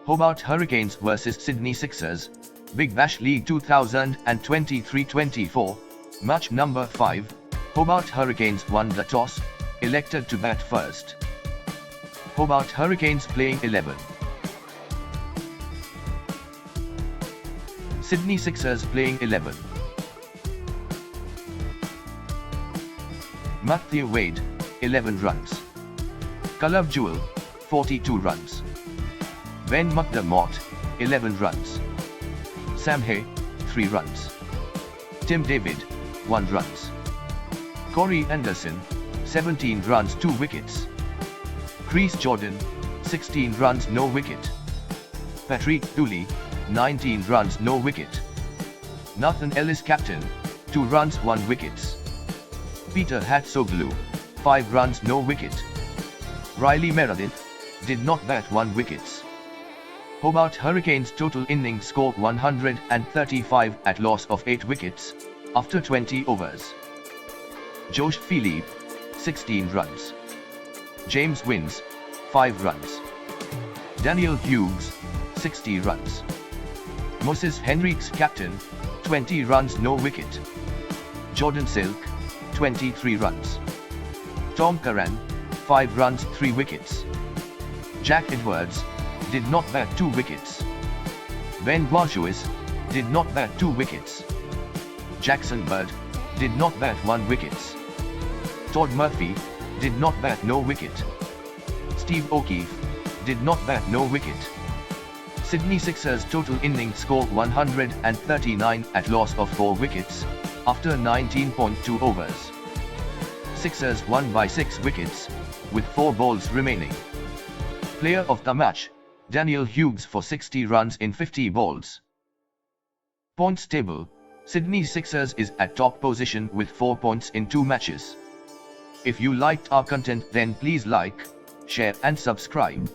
Hobart Hurricanes vs Sydney Sixers, Big Bash League 2023-24, match number 5, Hobart Hurricanes won the toss, elected to bat first. Hobart Hurricanes playing 11. Sydney Sixers playing 11. Matthew Wade, 11 runs. Caleb Jewell, 42 runs. Ben McDermott, 11 runs. Sam Hay, 3 runs. Tim David, 1 runs. Corey Anderson, 17 runs 2 wickets. Chris Jordan, 16 runs no wicket. Patrick Dooley, 19 runs no wicket. Nathan Ellis captain, 2 runs 1 wickets. Peter Hatsoglu, 5 runs no wicket. Riley Meredith, did not bat 1 wickets. Hobart Hurricanes total innings score 135 at loss of 8 wickets, after 20 overs. Josh Philippe, 16 runs. James Wins, 5 runs. Daniel Hughes, 60 runs. Moses Henriques captain, 20 runs no wicket. Jordan Silk, 23 runs. Tom Curran, 5 runs 3 wickets. Jack Edwards, did not bat 2 wickets. Ben Bourgeois, did not bat 2 wickets. Jackson Bird, did not bat 1 wickets. Todd Murphy, did not bat no wicket. Steve O'Keefe, did not bat no wicket. Sydney Sixers total innings score 139 at loss of 4 wickets, after 19.2 overs. Sixers won by 6 wickets, with 4 balls remaining. Player of the match, Daniel Hughes for 60 runs in 50 balls. Points table, Sydney Sixers is at top position with 4 points in 2 matches. If you liked our content then please like, share and subscribe.